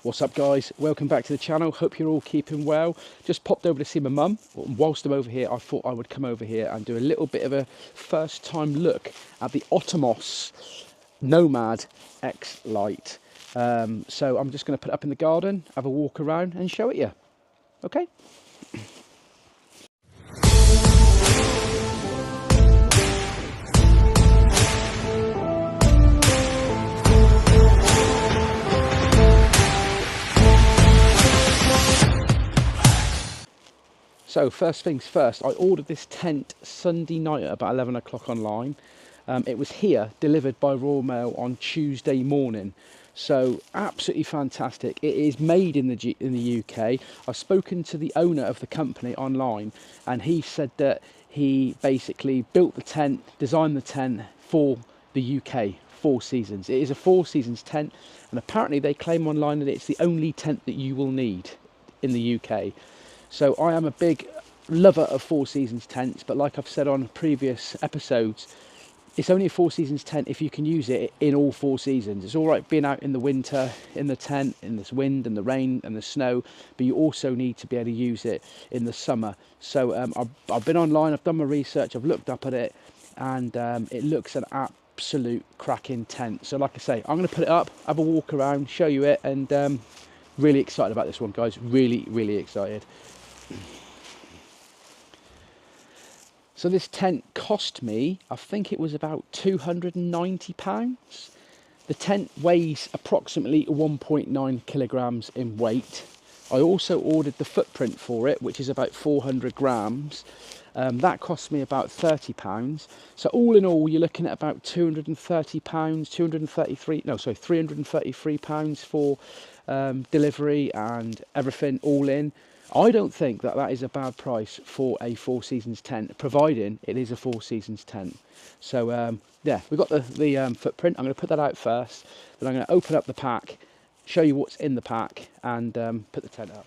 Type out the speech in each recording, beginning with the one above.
What's up guys, welcome back to the channel. Hope you're all keeping well. Just popped over to see my mum. Whilst I'm over here, I thought I would come over here and do a little bit of a first time look at the Optimos Nomad X-Lite. So I'm just going to put it up in the garden, have a walk around and show it you. Okay? So first things first, I ordered this tent Sunday night at about 11 o'clock online. It was here, delivered by Royal Mail on Tuesday morning. So absolutely fantastic. It is made in the UK. I've spoken to the owner of the company online and he said that he basically built the tent, designed the tent for the UK, 4 seasons. It is a 4 seasons tent and apparently they claim online that it's the only tent that you will need in the UK. So I am a big lover of 4 seasons tents, but like I've said on previous episodes, it's only a 4 seasons tent if you can use it in all 4 seasons. It's all right being out in the winter, in the tent, in this wind and the rain and the snow, but you also need to be able to use it in the summer. So I've been online, I've done my research, I've looked up at it, and it looks an absolute cracking tent. So like I say, I'm going to put it up, have a walk around, show you it, and really excited about this one, guys. Really excited. So this tent cost me, I think it was about £290. The tent weighs approximately 1.9 kilograms in weight. I also ordered the footprint for it, which is about 400 grams. That cost me about £30. So all in all, you're looking at about £333 for delivery and everything all in. I don't think that is a bad price for a 4 seasons tent, providing it is a 4 seasons tent. So yeah, we've got the footprint. I'm going to put that out first, then I'm going to open up the pack, show you what's in the pack, and put the tent up.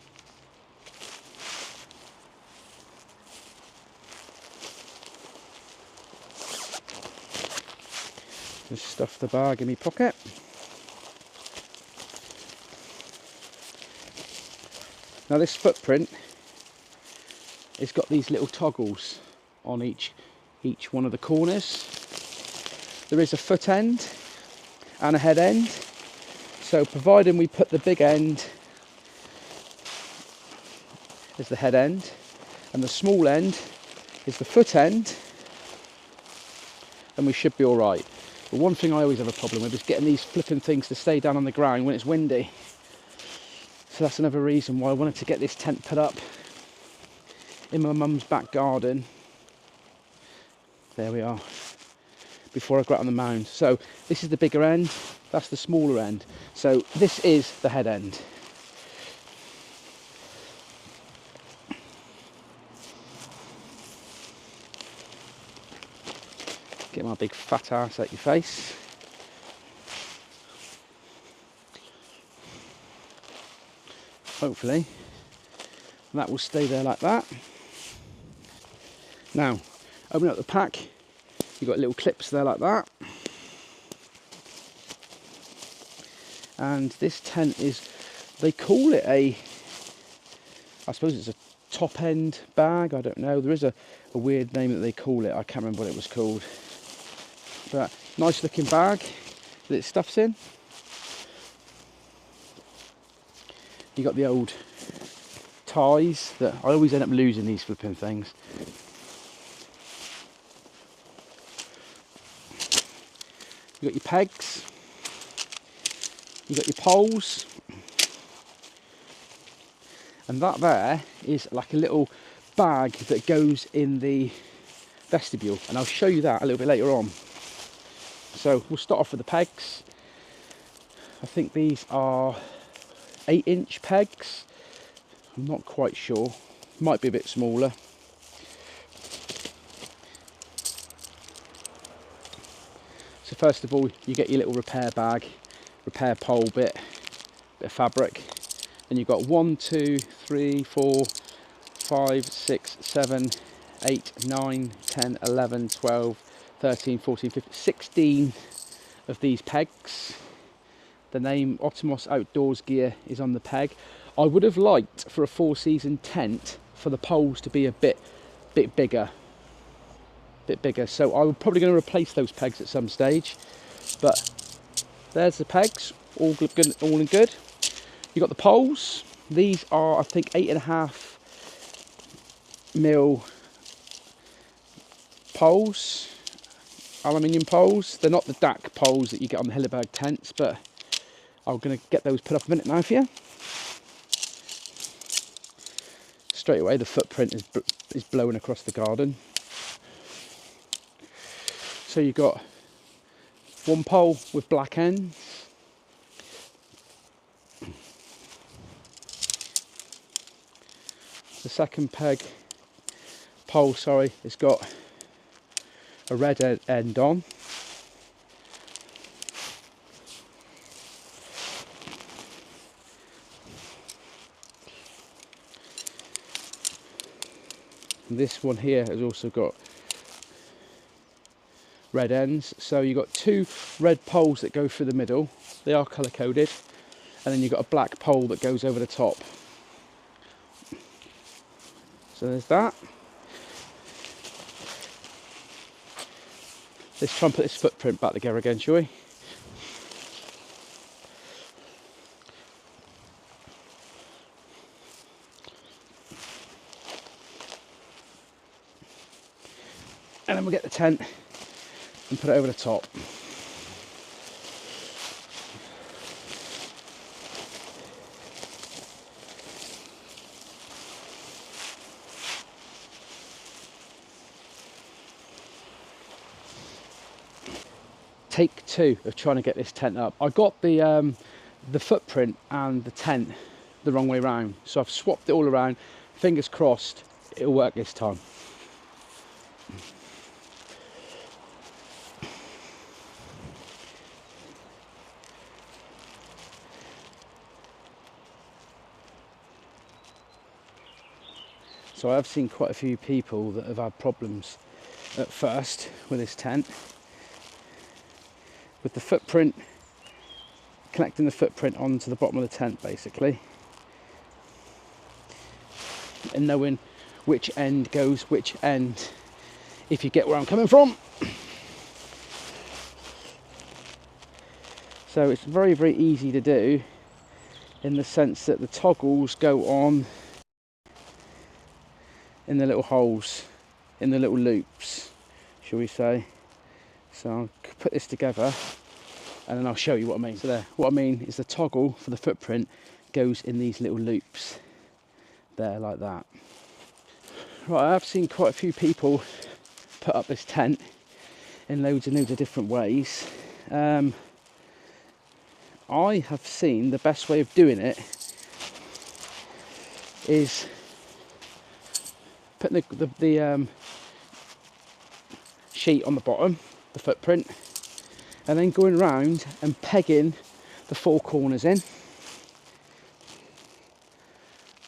Just stuff the bag in my pocket. Now this footprint, it's got these little toggles on each one of the corners. There is a foot end and a head end. So providing we put the big end as the head end and the small end is the foot end, then we should be all right. But one thing I always have a problem with is getting these flipping things to stay down on the ground when it's windy. So that's another reason why I wanted to get this tent put up in my mum's back garden. There we are, before I got on the mound. So this is the bigger end, that's the smaller end. So this is the head end. Get my big fat ass out your face. Hopefully that will stay there like that. Now open up the pack, you've got little clips there like that, and this tent is, they call it I suppose it's a top end bag, I don't know, there is a weird name that they call it, I can't remember what it was called, but nice looking bag that it stuffs in. You got the old ties that I always end up losing these flipping things. You got your pegs, you got your poles, and that there is like a little bag that goes in the vestibule, and I'll show you that a little bit later on. So we'll start off with the pegs. I think these are 8-inch pegs. I'm not quite sure, might be a bit smaller. So first of all, you get your little repair bag, repair pole bit of fabric. Then you've got 1, 2, 3, 4, 5, 6, 7, 8, 9, 10, 11, 12, 13, 14, 15, 16 of these pegs. The name Optimos Outdoors Gear is on the peg. I would have liked for a 4-season tent for the poles to be a bit bigger. So I'm probably going to replace those pegs at some stage. But there's the pegs, all good, all in good. You've got the poles. These are, I think, 8.5mm poles, aluminium poles. They're not the DAC poles that you get on the Hilleberg tents, but I'm going to get those put up a minute now for you. Straight away, the footprint is blowing across the garden. So you've got one pole with black ends. The second pole, sorry, it's got a red end on. And this one here has also got red ends. So you've got 2 red poles that go through the middle. They are colour coded. And then you've got a black pole that goes over the top. So there's that. Let's try and put this footprint back together again, shall we? And then we'll get the tent and put it over the top. Take 2 of trying to get this tent up. I got the footprint and the tent the wrong way round, so I've swapped it all around. Fingers crossed it'll work this time. So I've seen quite a few people that have had problems at first with this tent, with the footprint, connecting the footprint onto the bottom of the tent basically, and knowing which end goes which end, if you get where I'm coming from. So it's very, very easy to do, in the sense that the toggles go on in the little holes, in the little loops, shall we say. So I'll put this together and then I'll show you what I mean. So there, what I mean is the toggle for the footprint goes in these little loops there, like that. Right, I've seen quite a few people put up this tent in loads and loads of different ways. I have seen the best way of doing it is putting the sheet on the bottom, the footprint, and then going around and pegging the 4 corners in,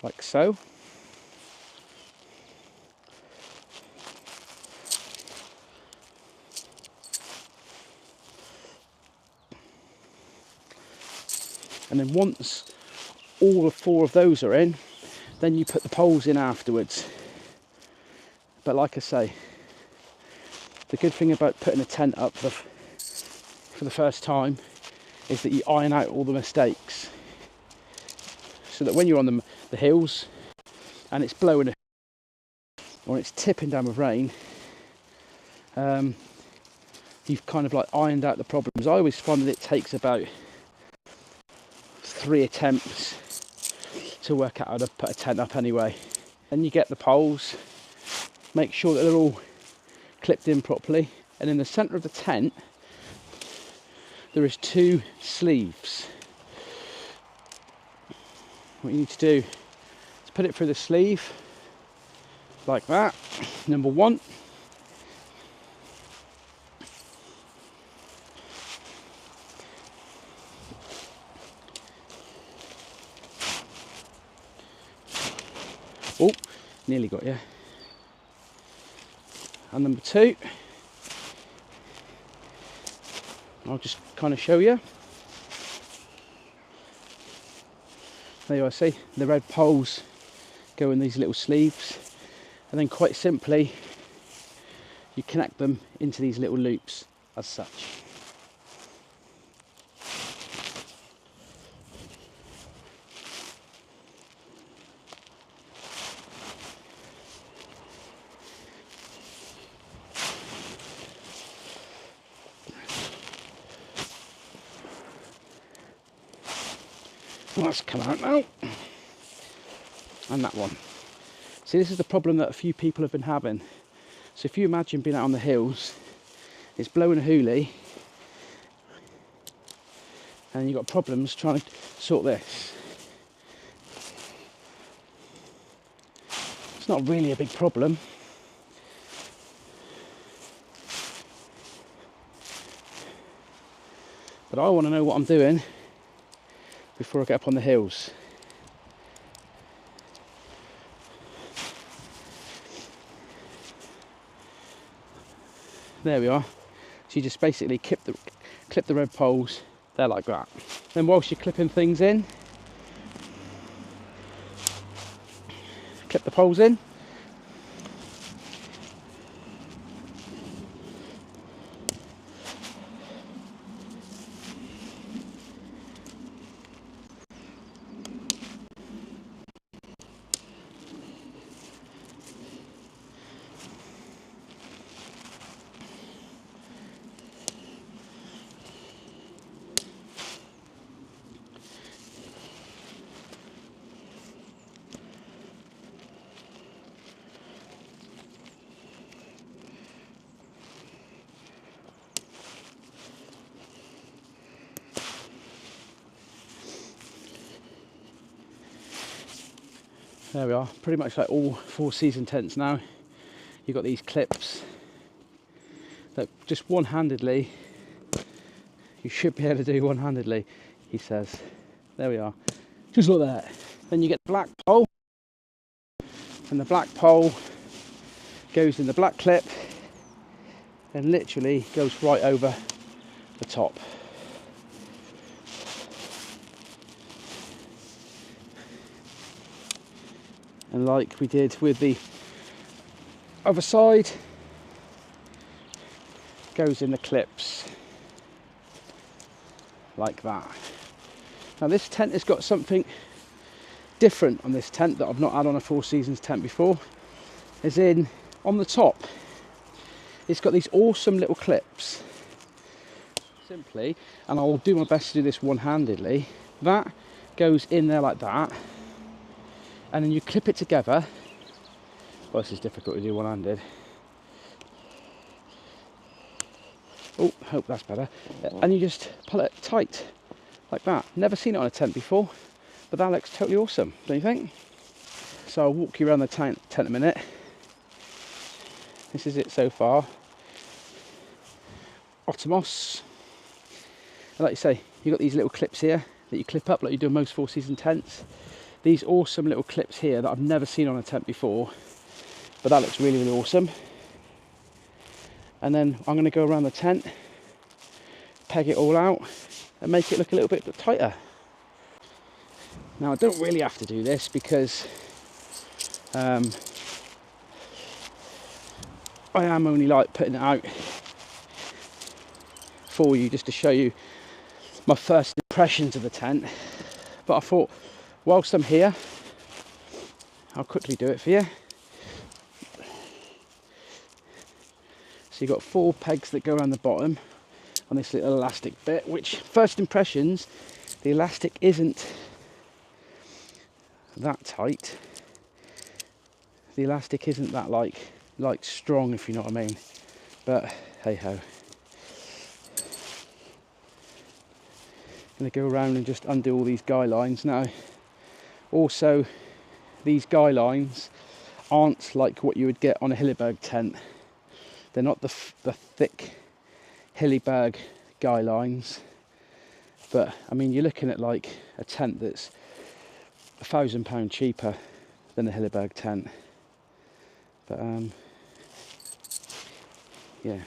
like so. And then once all 4 of those are in, then you put the poles in afterwards. But like I say, the good thing about putting a tent up for the first time is that you iron out all the mistakes, so that when you're on the hills and it's blowing or it's tipping down with rain, you've kind of like ironed out the problems. I always find that it takes about 3 attempts to work out how to put a tent up anyway. Then you get the poles, make sure that they're all clipped in properly, and in the centre of the tent there is 2 sleeves. What you need to do is put it through the sleeve like that, number 1. Oh, nearly got you. And number 2, I'll just kind of show you. There you are, see the red poles go in these little sleeves, and then quite simply you connect them into these little loops as such. Well, that's come out now. And that one. See, this is the problem that a few people have been having. So if you imagine being out on the hills, it's blowing a hoolie, and you've got problems trying to sort this. It's not really a big problem. But I want to know what I'm doing before I get up on the hills. There we are. So you just basically clip the red poles there like that. Then whilst you're clipping things in, clip the poles in. There we are, pretty much like all 4-season tents now. You've got these clips that just one-handedly, you should be able to do one-handedly, he says. There we are, just like that. Then you get the black pole, and the black pole goes in the black clip and literally goes right over the top. And like we did with the other side, goes in the clips like that. Now this tent has got something different on this tent that I've not had on a 4 Seasons tent before. As in, on the top, it's got these awesome little clips. Simply, and I'll do my best to do this one-handedly, that goes in there like that. And then you clip it together. Well, this is difficult to do one-handed. Oh, hope that's better. And you just pull it tight, like that. Never seen it on a tent before, but that looks totally awesome, don't you think? So I'll walk you around the tent a minute. This is it so far. Optimos. And like you say, you've got these little clips here that you clip up like you do in most 4 Season tents. These awesome little clips here that I've never seen on a tent before, but that looks really, really awesome. And then I'm going to go around the tent, peg it all out and make it look a little bit tighter. Now I don't really have to do this because I am only like putting it out for you just to show you my first impressions of the tent, but I thought whilst I'm here I'll quickly do it for you. So you've got 4 pegs that go around the bottom on this little elastic bit, which first impressions, the elastic isn't that tight. The elastic isn't that like strong, if you know what I mean, but hey ho. I'm going to go around and just undo all these guy lines now. Also, these guy lines aren't like what you would get on a Hilleberg tent. They're not the thick Hilleberg guy lines, but I mean you're looking at like a tent that's £1,000 cheaper than a Hilleberg tent. But yeah.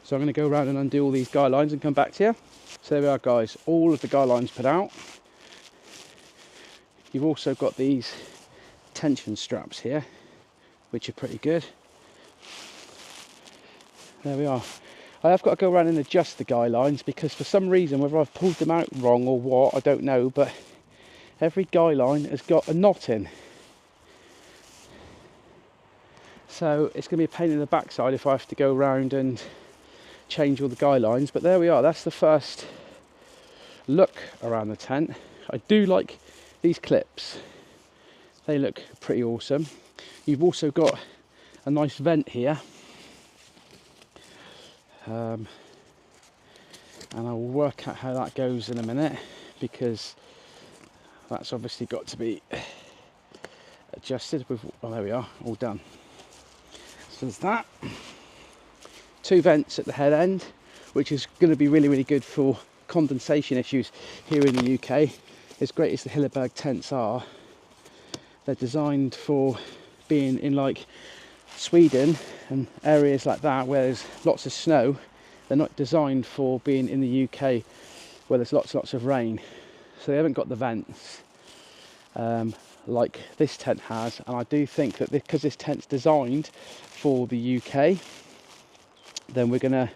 So I'm going to go around and undo all these guy lines and come back to you. So So there we are guys, all of the guy lines put out. You've also got these tension straps here, which are pretty good. There we are. I have got to go around and adjust the guy lines because for some reason, whether I've pulled them out wrong or what, I don't know, but every guy line has got a knot in. So it's going to be a pain in the backside if I have to go around and change all the guy lines. But there we are, that's the first look around the tent. I do like these clips. They look pretty awesome. You've also got a nice vent here. And I'll work out how that goes in a minute, because that's obviously got to be adjusted with, well, there we are, all done. So there's that. Two vents at the head end, which is going to be really, really good for condensation issues here in the UK. As great as the Hilleberg tents are, they're designed for being in like Sweden and areas like that where there's lots of snow. They're not designed for being in the UK where there's lots of rain. So they haven't got the vents like this tent has. And I do think that because this tent's designed for the UK, then we're going to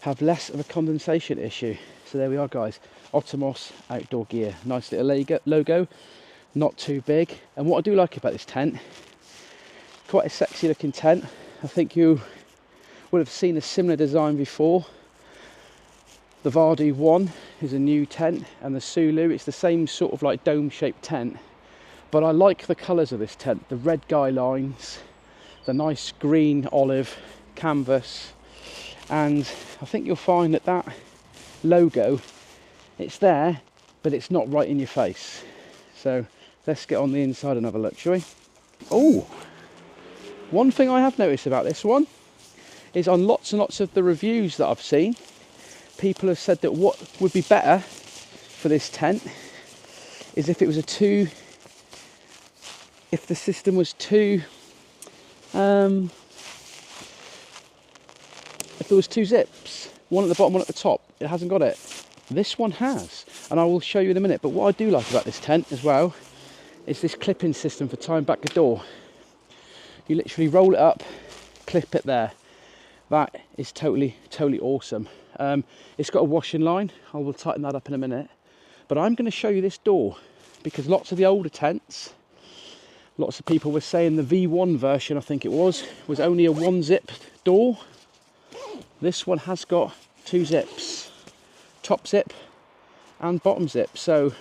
have less of a condensation issue. So there we are guys, Optimos outdoor gear. Nice little logo, not too big. And what I do like about this tent, quite a sexy looking tent. I think you would have seen a similar design before. The Vardu 1 is a new tent, and the Sulu, it's the same sort of like dome shaped tent. But I like the colours of this tent, the red guy lines, the nice green olive canvas, and I think you'll find that that logo, it's there, but it's not right in your face. So let's get on the inside and have a look, shall we? Oh, one thing I have noticed about this one is on lots and lots of the reviews that I've seen, people have said that what would be better for this tent is if it was if the system was if there was two zips, one at the bottom, one at the top. It hasn't got it. This one has, and I will show you in a minute. But what I do like about this tent as well is this clipping system for tying back the door. You literally roll it up, clip it there. That is totally awesome. It's got a washing line. I will tighten that up in a minute. But I'm going to show you this door, because lots of the older tents, lots of people were saying the V1 version, I think it was only a one zip door. This one has got two zips, top zip and bottom zip. So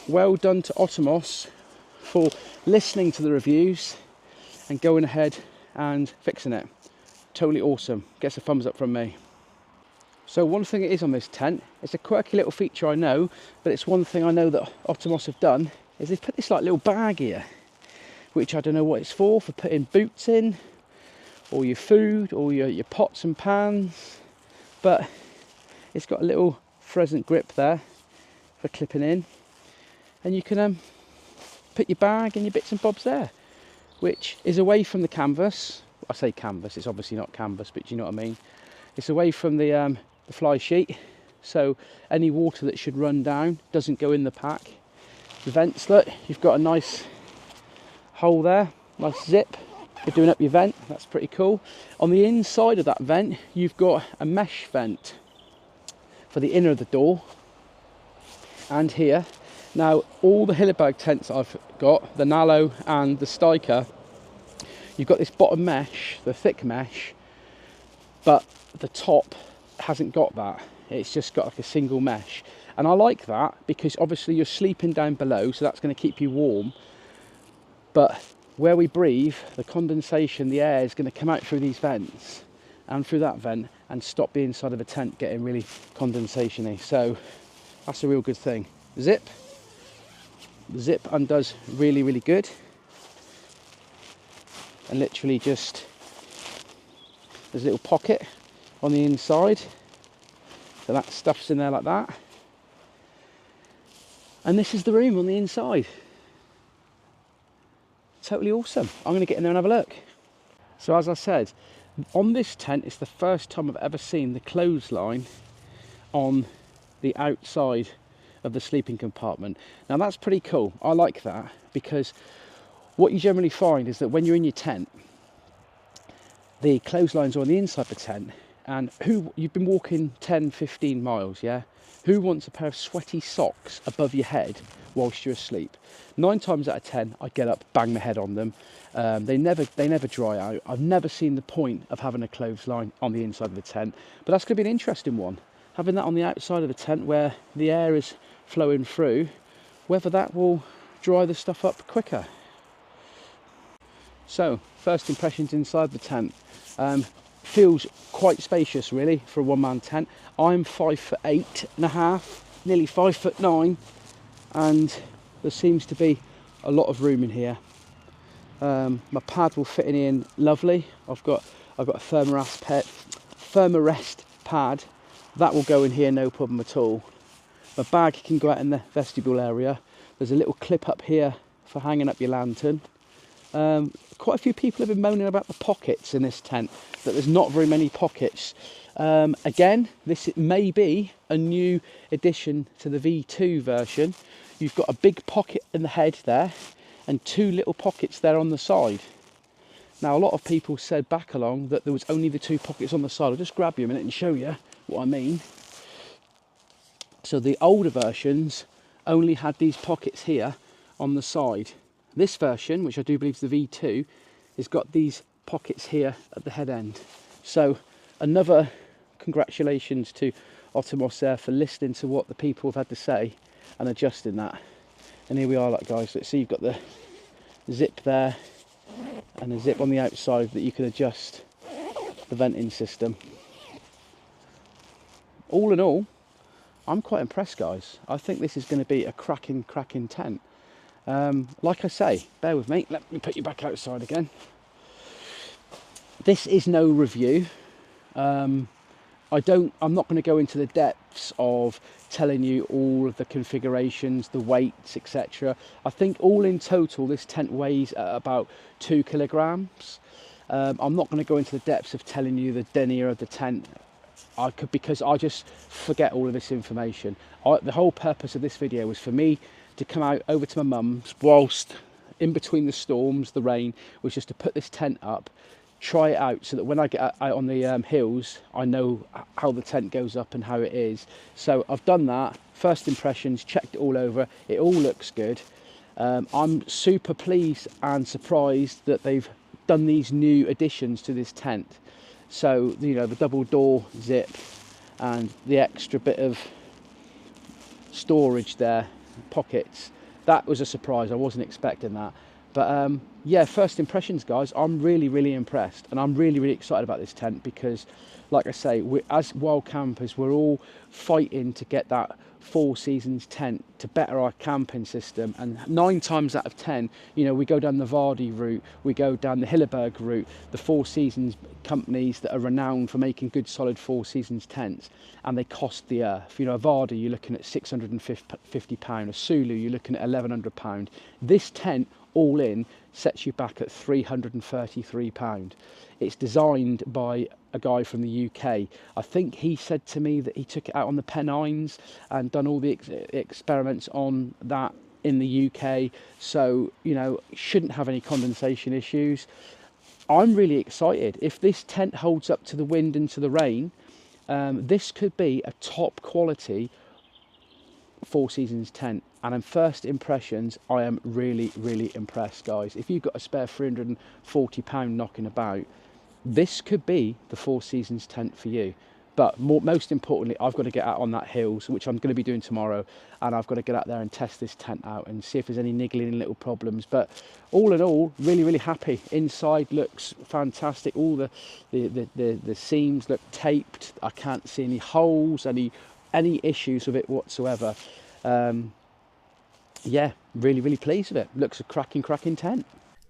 well done to Optimos for listening to the reviews and going ahead and fixing it. Totally awesome. Gets a thumbs up from me. So one thing it is on this tent, it's a quirky little feature I know, but it's one thing I know that Optimos have done, is they've put this like little bag here, which I don't know what it's for putting boots in, or your food, or your pots and pans, but it's got a little pheasant grip there for clipping in, and you can put your bag and your bits and bobs there, which is away from the canvas. I say canvas, it's obviously not canvas, but you know what I mean. It's away from the fly sheet, so any water that should run down doesn't go in the pack. The vents, look, you've got a nice hole there, nice zip for doing up your vent. That's pretty cool. On the inside of that vent, you've got a mesh vent for the inner of the door, and here. Now, all the Hilleberg tents I've got, the Nalo and the Steiker, you've got this bottom mesh, the thick mesh, but the top hasn't got that. It's just got like a single mesh. And I like that because obviously you're sleeping down below, so that's going to keep you warm. But where we breathe, the condensation, the air is going to come out through these vents and through that vent and stop the inside of a tent getting really condensation-y. So that's a real good thing. Zip. The zip undoes really, really good. And literally just, there's a little pocket on the inside. So that stuff's in there like that. And this is the room on the inside. Totally awesome. I'm going to get in there and have a look. So as I said, on this tent, it's the first time I've ever seen the clothesline on the outside of the sleeping compartment. Now that's pretty cool. I like that, because what you generally find is that when you're in your tent, the clotheslines are on the inside of the tent, and you've been walking 10-15 miles, yeah? Who wants a pair of sweaty socks above your head whilst you're asleep? 9 times out of 10, I get up, bang my head on them. They never dry out. I've never seen the point of having a clothesline on the inside of the tent, but that's going to be an interesting one. Having that on the outside of the tent where the air is flowing through, whether that will dry the stuff up quicker. So, first impressions inside the tent. Feels quite spacious really for a one-man tent. I'm 5'8.5", nearly 5'9", and there seems to be a lot of room in here. My pad will fit in lovely. I've got a thermarest pad that will go in here, no problem at all. My bag can go out in the vestibule area. There's a little clip up here for hanging up your lantern. Quite a few people have been moaning about the pockets in this tent, that there's not very many pockets. Again, this may be a new addition to the V2 version. You've got a big pocket in the head there and 2 little pockets there on the side. Now, a lot of people said back along that there was only the 2 pockets on the side. I'll just grab you a minute and show you what I mean. So the older versions only had these pockets here on the side. This version, which I do believe is the V2, has got these pockets here at the head end. So another congratulations to Optimos there for listening to what the people have had to say and adjusting that. And here we are, like, guys. Let's see, you've got the zip there and a zip on the outside that you can adjust the venting system. All in all, I'm quite impressed, guys. I think this is going to be a cracking tent. Like I say, bear with me, let me put you back outside again. This is no review. I'm not going to go into the depths of telling you all of the configurations, the weights, etc. I think all in total this tent weighs at about 2 kilograms. I'm not going to go into the depths of telling you the denier of the tent, because I just forget all of this information. The whole purpose of this video was for me to come out over to my mum's whilst in between the storms, the rain, was just to put this tent up, try it out, so that when I get out on the hills, I know how the tent goes up and how it is. So I've done that. First impressions, checked it all over. It all looks good. I'm super pleased and surprised that they've done these new additions to this tent. So, you know, the double door zip and the extra bit of storage there, pockets, that was a surprise. I wasn't expecting that. But yeah, first impressions, guys, I'm really impressed, and I'm really excited about this tent, because like I say, as wild campers, we're all fighting to get that 4 Seasons tent to better our camping system. And 9 times out of 10, you know, we go down the Vardy route, we go down the Hilleberg route, the 4 Seasons companies that are renowned for making good solid 4 Seasons tents, and they cost the earth. You know, a Vardy, you're looking at £650, a Sulu, you're looking at £1,100. This tent, all in, sets you back at £333. It's designed by a guy from the UK. I think he said to me that he took it out on the Pennines and done all the experiments on that in the UK. So, you know, shouldn't have any condensation issues. I'm really excited. If this tent holds up to the wind and to the rain, this could be a top quality 4 Seasons tent. And in first impressions, I am really impressed, guys. If you've got a spare £340 knocking about, this could be the 4 Seasons tent for you. But most importantly, I've got to get out on that hills, which I'm going to be doing tomorrow, and I've got to get out there and test this tent out and see if there's any niggling little problems. But all in all, really happy. Inside looks fantastic. All the seams look taped. I can't see any holes, any issues with it whatsoever. Yeah, really pleased with it. Looks a cracking tent.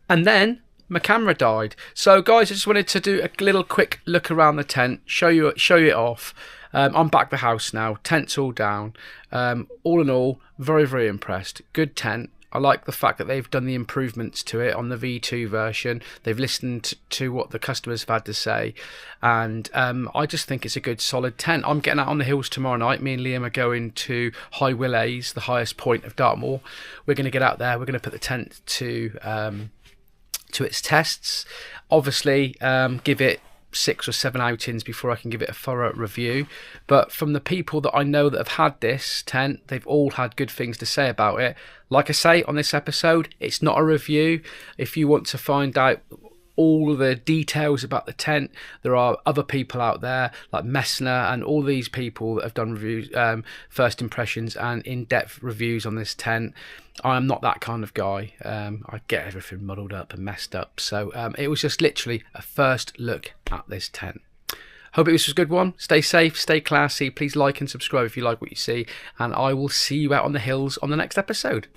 And then my camera died. So guys, I just wanted to do a little quick look around the tent, show you it off. I'm back at the house now, tent's all down. All in all, very impressed. Good tent. I like the fact that they've done the improvements to it on the V2 version. They've listened to what the customers have had to say, and I just think it's a good solid tent. I'm getting out on the hills tomorrow night. Me and Liam are going to High Willhays, the highest point of Dartmoor. We're going to get out there. We're going to put the tent to its tests. Obviously, give it 6 or 7 outings before I can give it a thorough review. But from the people that I know that have had this tent, they've all had good things to say about it. Like I say on this episode, it's not a review. If you want to find out all the details about the tent, there are other people out there like Messner and all these people that have done reviews, first impressions and in-depth reviews on this tent. I'm not that kind of guy. I get everything muddled up and messed up. So it was just literally a first look at this tent. Hope it was a good one. Stay safe, stay classy. Please like and subscribe if you like what you see. And I will see you out on the hills on the next episode.